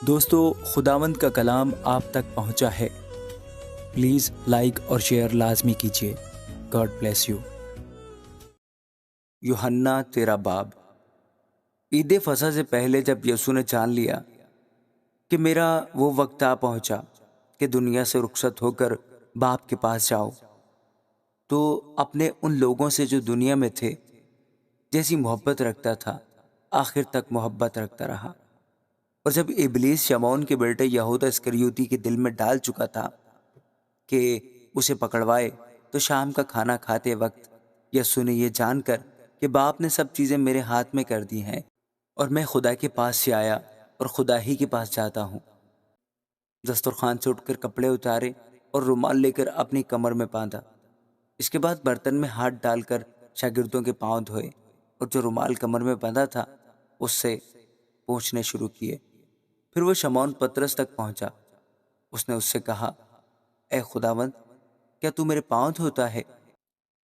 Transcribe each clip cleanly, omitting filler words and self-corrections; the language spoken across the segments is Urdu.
دوستو، خداوند کا کلام آپ تک پہنچا ہے۔ پلیز لائک اور شیئر لازمی کیجیے۔ God bless you. یوحنا 13 باب۔ عید فصح سے پہلے جب یسوع نے جان لیا کہ میرا وہ وقت آ پہنچا کہ دنیا سے رخصت ہو کر باپ کے پاس جاؤ، تو اپنے ان لوگوں سے جو دنیا میں تھے جیسی محبت رکھتا تھا آخر تک محبت رکھتا رہا۔ اور جب ابلیس شمعون کے بیٹے یہودا اسکریوتی کے دل میں ڈال چکا تھا کہ اسے پکڑوائے، تو شام کا کھانا کھاتے وقت یسوع نے یہ جان کر کہ باپ نے سب چیزیں میرے ہاتھ میں کر دی ہیں اور میں خدا کے پاس سے آیا اور خدا ہی کے پاس جاتا ہوں، دسترخوان سے اٹھ کر کپڑے اتارے اور رومال لے کر اپنی کمر میں باندھا۔ اس کے بعد برتن میں ہاتھ ڈال کر شاگردوں کے پاؤں دھوئے اور جو رومال کمر میں بندھا تھا اس سے پوچھنے شروع کیے۔ پھر وہ شمعون پطرس تک پہنچا۔ اس نے اس سے کہا، اے خداوند، کیا تو میرے پاؤں دھوتا ہے؟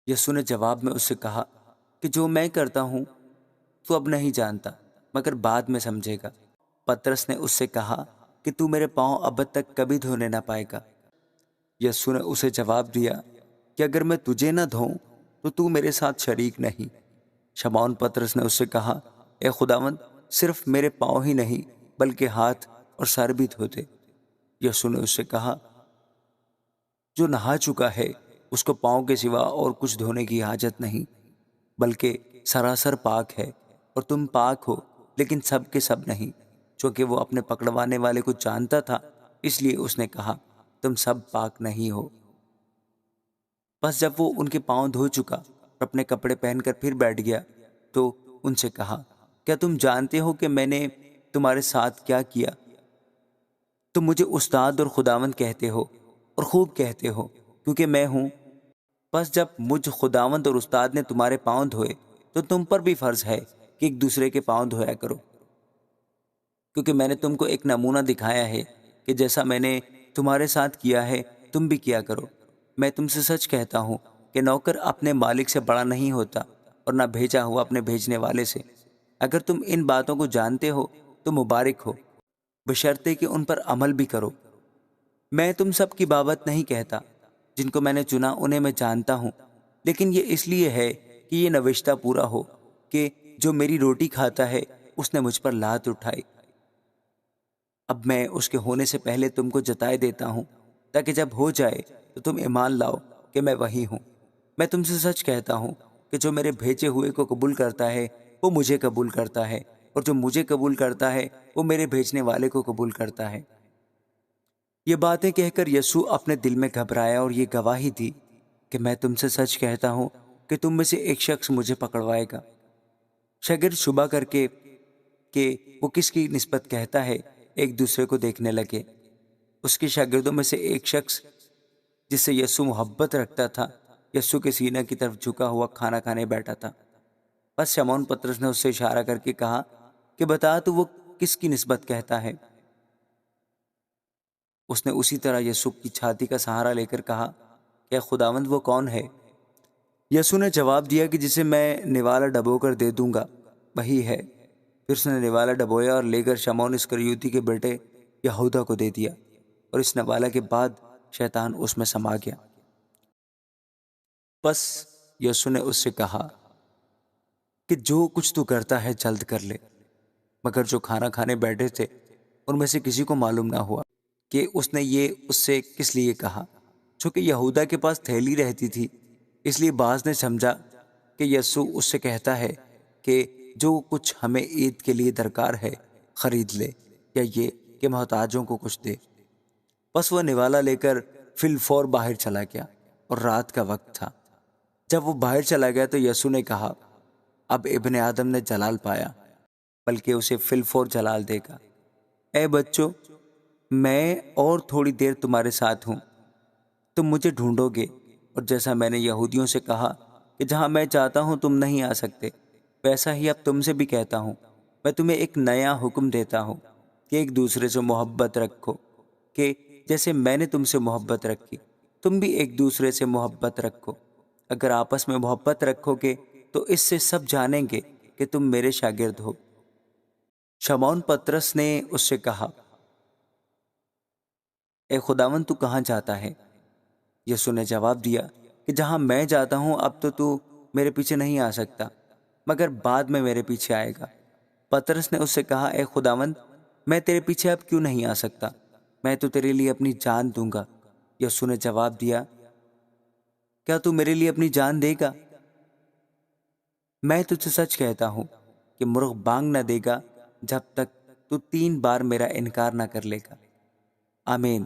یسوع نے جواب میں اس سے کہا کہ جو میں کرتا ہوں تو اب نہیں جانتا، مگر بعد میں سمجھے گا۔ پطرس نے اس سے کہا کہ تو میرے پاؤں اب تک کبھی دھونے نہ پائے گا۔ یسوع نے اسے جواب دیا کہ اگر میں تجھے نہ دھوؤں تو تو میرے ساتھ شریک نہیں۔ شمعون پطرس نے اس سے کہا، اے خداوند، صرف میرے پاؤں ہی نہیں بلکہ ہاتھ اور سر بھی دھو دے۔ یسوع نے اس سے کہا، جو نہا چکا ہے اس کو پاؤں کے سوا اور کچھ دھونے کی حاجت نہیں، بلکہ سراسر پاک ہے۔ اور تم پاک ہو لیکن سب کے سب نہیں۔ چونکہ وہ اپنے پکڑوانے والے کو جانتا تھا، اس لیے اس نے کہا، تم سب پاک نہیں ہو۔ بس جب وہ ان کے پاؤں دھو چکا اور اپنے کپڑے پہن کر پھر بیٹھ گیا تو ان سے کہا، کیا تم جانتے ہو کہ میں نے تمہارے ساتھ کیا کیا؟ تم مجھے استاد اور خداوند کہتے ہو اور خوب کہتے ہو، کیونکہ میں ہوں۔ بس جب مجھ خداوند اور استاد نے تمہارے پاؤں دھوئے تو تم پر بھی فرض ہے کہ ایک دوسرے کے پاؤں دھویا کرو، کیونکہ میں نے تم کو ایک نمونہ دکھایا ہے کہ جیسا میں نے تمہارے ساتھ کیا ہے تم بھی کیا کرو۔ میں تم سے سچ کہتا ہوں کہ نوکر اپنے مالک سے بڑا نہیں ہوتا اور نہ بھیجا ہوا اپنے بھیجنے والے سے۔ اگر تم ان باتوں کو جانتے ہو تو مبارک ہو، بشرطے کہ ان پر عمل بھی کرو۔ میں تم سب کی بابت نہیں کہتا، جن کو میں نے چنا انہیں میں جانتا ہوں، لیکن یہ اس لیے ہے کہ یہ نوشتہ پورا ہو کہ جو میری روٹی کھاتا ہے اس نے مجھ پر لات اٹھائی۔ اب میں اس کے ہونے سے پہلے تم کو جتائے دیتا ہوں، تاکہ جب ہو جائے تو تم ایمان لاؤ کہ میں وہی ہوں۔ میں تم سے سچ کہتا ہوں کہ جو میرے بھیجے ہوئے کو قبول کرتا ہے وہ مجھے قبول کرتا ہے، اور جو مجھے قبول کرتا ہے وہ میرے بھیجنے والے کو قبول کرتا ہے۔ یہ باتیں کہہ کر یسوع اپنے دل میں گھبرایا اور یہ گواہی دی کہ میں تم سے سچ کہتا ہوں کہ تم میں سے ایک شخص مجھے پکڑوائے گا۔ شاگرد شبہ کر کے کہ وہ کس کی نسبت کہتا ہے ایک دوسرے کو دیکھنے لگے۔ اس کے شاگردوں میں سے ایک شخص جس سے یسوع محبت رکھتا تھا یسوع کے سینے کی طرف جھکا ہوا کھانا کھانے بیٹھا تھا۔ بس شمعون پطرس نے اس سے اشارہ کر کے کہا کہ بتا تو وہ کس کی نسبت کہتا ہے۔ اس نے اسی طرح یسوع کی چھاتی کا سہارا لے کر کہا، کہ خداوند وہ کون ہے؟ یسوع نے جواب دیا کہ جسے میں نوالا ڈبو کر دے دوں گا وہی ہے۔ پھر اس نے نوالا ڈبویا اور لے کر شمعون اسکریوتی کے بیٹے یہودا کو دے دیا، اور اس نوالا کے بعد شیطان اس میں سما گیا۔ بس یسوع نے اس سے کہا کہ جو کچھ تو کرتا ہے جلد کر لے۔ مگر جو کھانا کھانے بیٹھے تھے ان میں سے کسی کو معلوم نہ ہوا کہ اس نے یہ اس سے کس لیے کہا۔ چونکہ یہودا کے پاس تھیلی رہتی تھی، اس لیے بعض نے سمجھا کہ یسوع اس سے کہتا ہے کہ جو کچھ ہمیں عید کے لیے درکار ہے خرید لے، یا یہ کہ محتاجوں کو کچھ دے۔ بس وہ نوالا لے کر فی الفور باہر چلا گیا، اور رات کا وقت تھا۔ جب وہ باہر چلا گیا تو یسوع نے کہا، اب ابن آدم نے جلال پایا، بلکہ اسے فی الفور جلال دے گا۔ اے بچوں، میں اور تھوڑی دیر تمہارے ساتھ ہوں، تم مجھے ڈھونڈو گے، اور جیسا میں نے یہودیوں سے کہا کہ جہاں میں چاہتا ہوں تم نہیں آ سکتے، ویسا ہی اب تم سے بھی کہتا ہوں۔ میں تمہیں ایک نیا حکم دیتا ہوں کہ ایک دوسرے سے محبت رکھو، کہ جیسے میں نے تم سے محبت رکھی تم بھی ایک دوسرے سے محبت رکھو۔ اگر آپس میں محبت رکھو گے تو اس سے سب جانیں گے کہ تم میرے شاگرد ہو۔ شمعون پطرس نے اس سے کہا، اے خداوند تو کہاں جاتا ہے؟ یسوع نے جواب دیا کہ جہاں میں جاتا ہوں اب تو میرے پیچھے نہیں آ سکتا، مگر بعد میں میرے پیچھے آئے گا۔ پترس نے اس سے کہا، اے خداوند، میں تیرے پیچھے اب کیوں نہیں آ سکتا؟ میں تو تیرے لیے اپنی جان دوں گا۔ یسوع نے جواب دیا، کیا تو میرے لیے اپنی جان دے گا؟ میں تجھ سے سچ کہتا ہوں کہ مرغ بانگ نہ دے گا جب تک تو 3 بار میرا انکار نہ کر لے گا۔ آمین۔